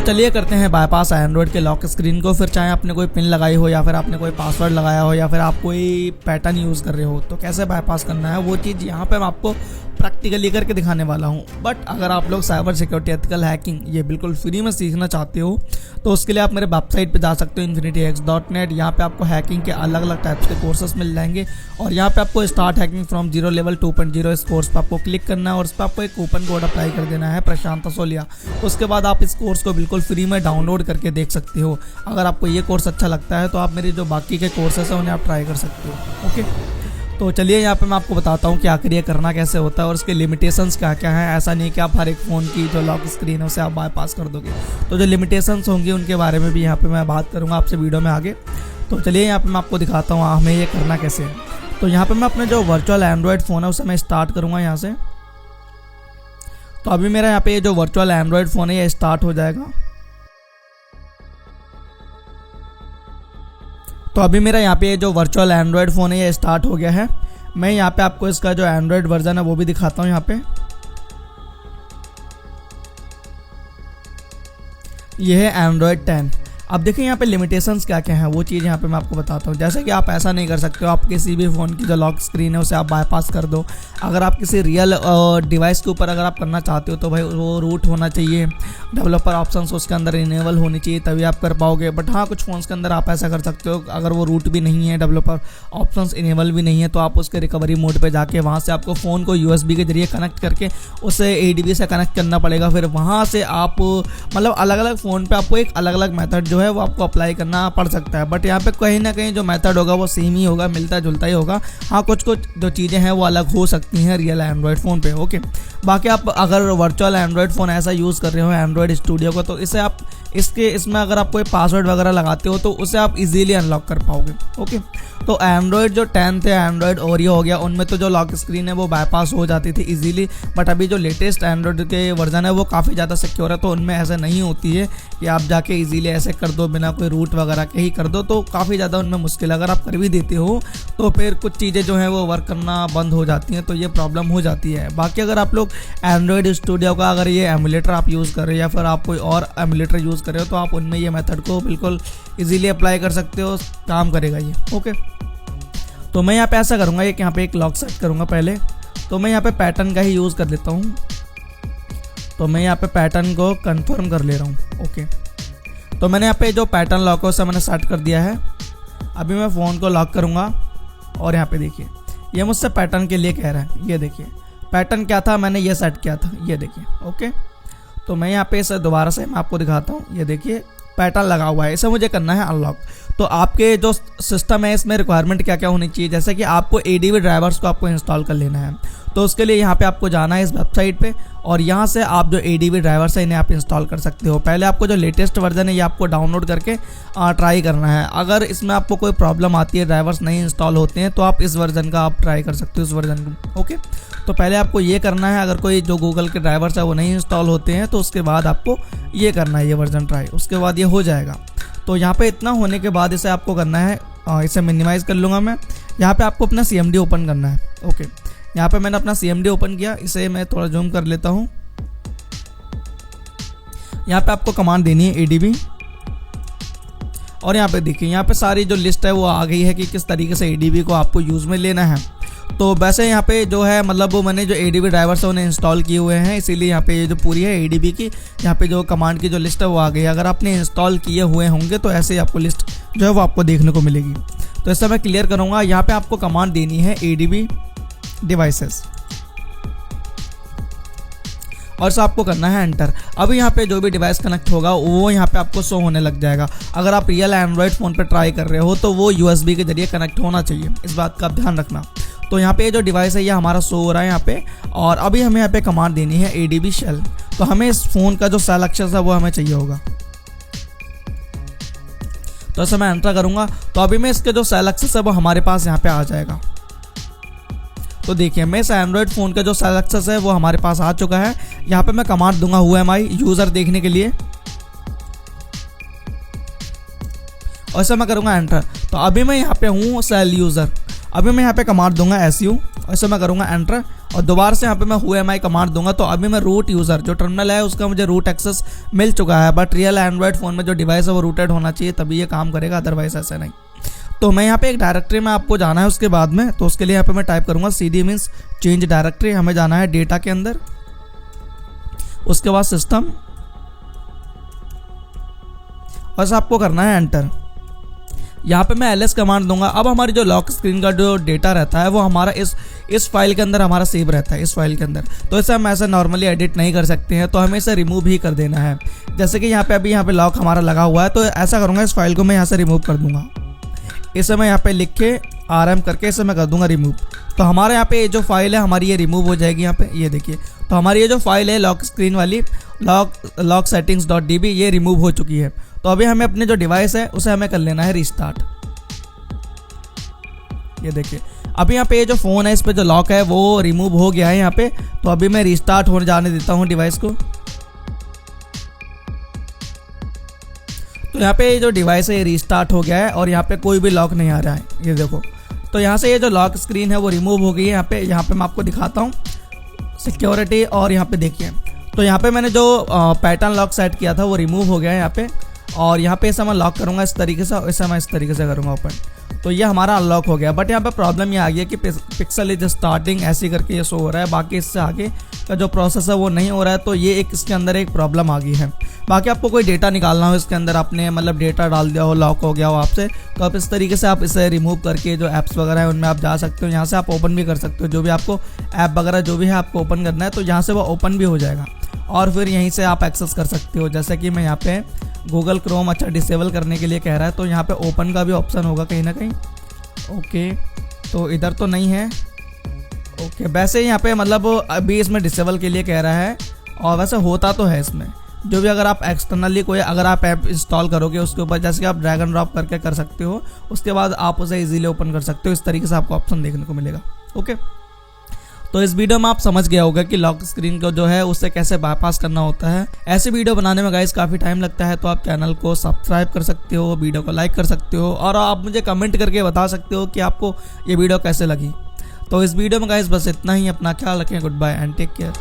चलिए करते हैं बाईपास एंड्रॉयड के लॉक स्क्रीन को। फिर चाहे आपने कोई पिन लगाई हो या फिर आपने कोई पासवर्ड लगाया हो या फिर आप कोई पैटर्न यूज़ कर रहे हो, तो कैसे बाईपास करना है वो चीज़ यहाँ पे मैं आपको प्रैक्टिकली करके दिखाने वाला हूँ। बट अगर आप लोग साइबर सिक्योरिटी एथिकल हैकिंग ये बिल्कुल फ्री में सीखना चाहते हो तो उसके लिए आप मेरे वेबसाइट पे जा सकते हो infinityhacks.net। यहाँ पे आपको हैकिंग के अलग अलग टाइप्स के कोर्सेस मिल जाएंगे और यहाँ पे आपको start hacking from zero level 2.0 इस कोर्स पर आपको क्लिक करना है और इस पर आपको एक कूपन कोड अप्लाई कर देना है प्रशांत असोलिया। उसके बाद आप इस कोर्स को बिल्कुल फ्री में डाउनलोड करके देख सकते हो। अगर आपको ये कोर्स अच्छा लगता है तो आप मेरे जो बाकी के कोर्सेस हैं उन्हें आप ट्राई कर सकते हो। ओके, तो चलिए यहाँ पे मैं आपको बताता हूँ कि आखिर ये करना कैसे होता है और उसके लिमिटेशंस क्या क्या हैं। ऐसा नहीं कि आप हर एक फ़ोन की जो लॉक स्क्रीन है उसे आप बाईपास कर दोगे, तो जो लिमिटेशंस होंगी उनके बारे में भी यहाँ पे मैं बात करूँगा आपसे वीडियो में आगे। तो चलिए यहाँ पे मैं आपको दिखाता हूँ हमें ये करना कैसे है। तो यहाँ पर मैं अपने जो वर्चुअल एंड्रॉयड फ़ोन है उसे मैं स्टार्ट करूँगा यहाँ से। तो अभी मेरा यहाँ पे ये जो वर्चुअल एंड्रॉयड फ़ोन है ये स्टार्ट हो जाएगा। तो अभी मेरा यहाँ पे जो वर्चुअल एंड्रॉयड फ़ोन है ये स्टार्ट हो गया है। मैं यहाँ पे आपको इसका जो एंड्रॉयड वर्जन है वो भी दिखाता हूँ। यहाँ पे ये है एंड्रॉयड 10। अब देखिए यहाँ पे लिमिटेशंस क्या क्या हैं वो चीज़ यहाँ पे मैं आपको बताता हूँ। जैसे कि आप ऐसा नहीं कर सकते हो आप किसी भी फ़ोन की जो लॉक स्क्रीन है उसे आप बाईपास कर दो। अगर आप किसी रियल डिवाइस के ऊपर अगर आप करना चाहते हो तो भाई वो रूट होना चाहिए, डेवलपर ऑप्शंस उसके अंदर इनेबल होनी चाहिए तभी आप कर पाओगे। बट हाँ, कुछ फ़ोन्स के अंदर आप ऐसा कर सकते हो अगर वो रूट भी नहीं है, डेवलपर ऑप्शंस इनेबल भी नहीं है, तो आप उसके रिकवरी मोड पर जाके वहाँ से आपको फ़ोन को USB के जरिए कनेक्ट करके उसे ADB से कनेक्ट करना पड़ेगा। फिर वहाँ से आप मतलब अलग अलग फ़ोन पर आपको एक अलग अलग मेथड जो है वो आपको अप्लाई करना पड़ सकता है। बट यहाँ पे कहीं ना कहीं जो मेथड होगा वो सेम ही होगा, मिलता जुलता ही होगा। हाँ, कुछ कुछ जो चीज़ें हैं वो अलग हो सकती हैं रियल एंड्रॉयड फ़ोन पे। ओके, बाकी आप अगर वर्चुअल एंड्रॉयड फ़ोन ऐसा यूज़ कर रहे हो एंड्रॉयड स्टूडियो को, तो इसे आप इसमें अगर आप कोई पासवर्ड वगैरह लगाते हो तो उसे आप इजीली अनलॉक कर पाओगे। ओके, तो एंड्रॉयड जो 10 थे, एंड्रॉयड ओरियो हो गया, उनमें तो जो लॉक स्क्रीन है वो बाईपास हो जाती थी इजीली। बट अभी जो लेटेस्ट एंड्रॉयड के वर्जन है वो काफ़ी ज़्यादा सिक्योर है, तो उनमें ऐसा नहीं होती है कि आप जाके इजीली ऐसे कर दो बिना कोई रूट वगैरह के ही कर दो, तो काफ़ी ज़्यादा उनमें मुश्किल। अगर आप कर भी देते हो तो फिर कुछ चीज़ें जो हैं वो वर्क करना बंद हो जाती हैं, तो ये प्रॉब्लम हो जाती है। बाकी अगर आप लोग एंड्रॉयड स्टूडियो का अगर ये एमुलेटर आप यूज़ कर रहे हो या फिर आप कोई और एमुलेटर यूज़ कर रहे हो तो आप उनमें ये मेथड को बिल्कुल इजीली अप्लाई कर सकते हो, काम करेगा ये। ओके, तो मैं यहाँ पे ऐसा करूँगा, एक यहाँ पे एक लॉक सेट करूँगा पहले। तो मैं यहाँ पे पैटर्न का ही यूज़ कर लेता हूँ। तो मैं यहाँ पे पैटर्न को कंफर्म कर ले रहा हूँ। ओके, तो मैंने यहाँ पे जो पैटर्न लॉक है उसे मैंने सेट कर दिया है। अभी मैं फ़ोन को लॉक करूँगा और यहाँ पे देखिए ये मुझसे पैटर्न के लिए कह रहा है। ये देखिए पैटर्न क्या था, मैंने ये सेट किया था, ये देखिए। ओके, तो मैं यहाँ पे इसे दोबारा से मैं आपको दिखाता हूँ। ये देखिए पैटर्न लगा हुआ है, इसे मुझे करना है अनलॉक। तो आपके जो सिस्टम है इसमें रिक्वायरमेंट क्या क्या होनी चाहिए, जैसे कि आपको ADB ड्राइवर्स को आपको इंस्टॉल कर लेना है। तो उसके लिए यहाँ पे आपको जाना है इस वेबसाइट पे और यहाँ से आप जो ADB ड्राइवर्स है इन्हें आप इंस्टॉल कर सकते हो। पहले आपको जो लेटेस्ट वर्जन है ये आपको डाउनलोड करके ट्राई करना है। अगर इसमें आपको कोई प्रॉब्लम आती है, ड्राइवर्स नहीं इंस्टॉल होते हैं, तो आप इस वर्जन का आप ट्राई कर सकते हो, इस वर्जन को। ओके, तो पहले आपको ये करना है। अगर कोई जो गूगल के ड्राइवर्स है वो नहीं इंस्टॉल होते हैं तो उसके बाद आपको ये करना है, ये वर्जन ट्राई, उसके बाद ये हो जाएगा। तो यहाँ पे इतना होने के बाद इसे आपको करना है, इसे मिनिमाइज़ कर लूँगा मैं। यहाँ पे आपको अपना CMD ओपन करना है। ओके, यहाँ पे मैंने अपना CMD ओपन किया, इसे मैं थोड़ा जूम कर लेता हूँ। यहाँ पे आपको कमांड देनी है ADB और यहाँ पे देखिए यहाँ पे सारी जो लिस्ट है वो आ गई है कि किस तरीके से ADB को आपको यूज़ में लेना है। तो वैसे यहाँ पे जो है मतलब वो मैंने जो ADB ड्राइवर्स है उन्हें इंस्टॉल किए हुए हैं, इसीलिए यहाँ पे ये जो पूरी है ADB की यहाँ पे जो कमांड की जो लिस्ट है वो आ गई है। अगर आपने इंस्टॉल किए हुए होंगे तो ऐसे ही आपको लिस्ट जो है वो आपको देखने को मिलेगी। तो इसे मैं क्लियर करूँगा। यहाँ पे आपको कमांड देनी है ADB डिवाइसेस और इसे आपको करना है एंटर। अब यहाँ पे जो भी डिवाइस कनेक्ट होगा वो यहाँ पे आपको शो होने लग जाएगा। अगर आप रियल एंड्रॉयड फ़ोन पे ट्राई कर रहे हो तो वो USB के जरिए कनेक्ट होना चाहिए, इस बात का आप ध्यान रखना। तो यहाँ पे जो डिवाइस है ये हमारा शो हो रहा है यहाँ पे, और अभी हमें यहाँ पे कमांड देनी है ADB शेल। तो हमें इस फ़ोन का जो सेल एक्सेस है वो हमें चाहिए होगा, तो ऐसे मैं एंटर करूँगा। तो अभी मैं इसके जो सेल एक्सेस है वो हमारे पास यहाँ पे आ जाएगा। तो देखिए मैं इस एंड्रॉयड फ़ोन का जो सेल एक्सेस है वो हमारे पास आ चुका है। यहाँ पे मैं कमांड दूंगा whoami यूज़र देखने के लिए और इसे मैं करूँगा एंटर। तो अभी मैं यहाँ पे हूँ सेल यूज़र। अभी मैं यहाँ पे कमांड दूंगा SU, ऐसे मैं करूँगा एंटर और दोबारा से यहाँ पे मैं who am I कमांड दूंगा। तो अभी मैं रूट यूज़र जो टर्मिनल है उसका मुझे रूट एक्सेस मिल चुका है, बट रियल एंड्रॉयड फ़ोन में जो डिवाइस है वो रूटेड होना चाहिए तभी ये काम करेगा, अदरवाइज ऐसे नहीं। तो मैं यहाँ पे एक डायरेक्टरी में आपको जाना है उसके बाद में, तो उसके लिए यहाँ पे मैं टाइप करूँगा CD मीन्स चेंज डायरेक्टरी। हमें जाना है डेटा के अंदर, उसके बाद सिस्टम, बस आपको करना है एंटर। यहाँ पे मैं LS कमांड दूंगा। अब हमारी जो लॉक स्क्रीन का जो डेटा रहता है वो हमारा इस फाइल के अंदर हमारा सेव रहता है, इस फाइल के अंदर। तो इसे हम ऐसे नॉर्मली एडिट नहीं कर सकते हैं, तो हमें इसे रिमूव ही कर देना है। जैसे कि यहाँ पे लॉक हमारा लगा हुआ है, तो ऐसा करूँगा इस फाइल को मैं यहाँ से रिमूव कर दूंगा। इसे मैं यहाँ पे लिख के RM करके इसे मैं कर दूंगा रिमूव। तो हमारे यहाँ पे जो फाइल है हमारी ये रिमूव हो जाएगी। यहाँ पे ये देखिए, तो हमारी ये जो फाइल है लॉक स्क्रीन वाली लॉक settings.db ये रिमूव हो चुकी है। तो अभी हमें अपने जो डिवाइस है उसे हमें कर लेना है रिस्टार्ट। ये देखिए अभी यहाँ पे ये जो फ़ोन है इस पे जो लॉक है वो रिमूव हो गया है यहाँ पे। तो अभी मैं रिस्टार्ट होने जाने देता हूँ डिवाइस को। तो यहाँ पे ये जो डिवाइस है ये रिस्टार्ट हो गया है और यहाँ पे कोई भी लॉक नहीं आ रहा है, ये देखो। तो यहाँ से ये जो लॉक स्क्रीन है वो रिमूव हो गई है। यहाँ पे मैं आपको दिखाता हूँ सिक्योरिटी, और यहाँ पे देखिए तो यहाँ पे मैंने जो पैटर्न लॉक सेट किया था वो रिमूव हो गया है यहाँ पे। और यहाँ पे इसे मैं लॉक करूँगा इस तरीके से, इसे मैं इस तरीके से करूँगा ओपन, तो ये हमारा अनलॉक हो गया। बट यहाँ पे प्रॉब्लम ये आ गई है कि पिक्सल इज स्टार्टिंग ऐसे करके ये शो हो रहा है, बाकी इससे आगे का जो प्रोसेस है वो नहीं हो रहा है। तो ये इसके अंदर एक प्रॉब्लम आ गई है। बाकी आपको कोई डेटा निकालना हो इसके अंदर, आपने मतलब डेटा डाल दिया हो, लॉक हो गया हो आपसे, तो आप इस तरीके से आप इसे रिमूव करके जो ऐप्स वगैरह है उनमें आप जा सकते हो। यहाँ से आप ओपन भी कर सकते हो, जो भी आपको ऐप वगैरह जो भी है आपको ओपन करना है तो यहाँ से वो ओपन भी हो जाएगा और फिर यहीं से आप एक्सेस कर सकते हो। जैसे कि मैं यहाँ पे गूगल क्रोम अच्छा डिसेबल करने के लिए कह रहा है, तो यहाँ पे ओपन का भी ऑप्शन होगा कहीं ना कहीं। ओके, तो इधर तो नहीं है। ओके, वैसे यहाँ पे मतलब अभी इसमें डिसेबल के लिए कह रहा है, और वैसे होता तो है इसमें जो भी। अगर आप एक्सटर्नली कोई अगर आप ऐप इंस्टॉल करोगे उसके ऊपर, जैसे कि आप ड्रैग एंड ड्रॉप करके कर सकते हो, उसके बाद आप उसे इजीली ओपन कर सकते हो। इस तरीके से आपको ऑप्शन देखने को मिलेगा। ओके, तो इस वीडियो में आप समझ गया होगा कि लॉक स्क्रीन को जो है उससे कैसे बाईपास करना होता है। ऐसे वीडियो बनाने में गाइस काफ़ी टाइम लगता है, तो आप चैनल को सब्सक्राइब कर सकते हो, वीडियो को लाइक कर सकते हो, और आप मुझे कमेंट करके बता सकते हो कि आपको ये वीडियो कैसे लगी। तो इस वीडियो में गाइस बस इतना ही। अपना ख्याल रखें। Goodbye and take care.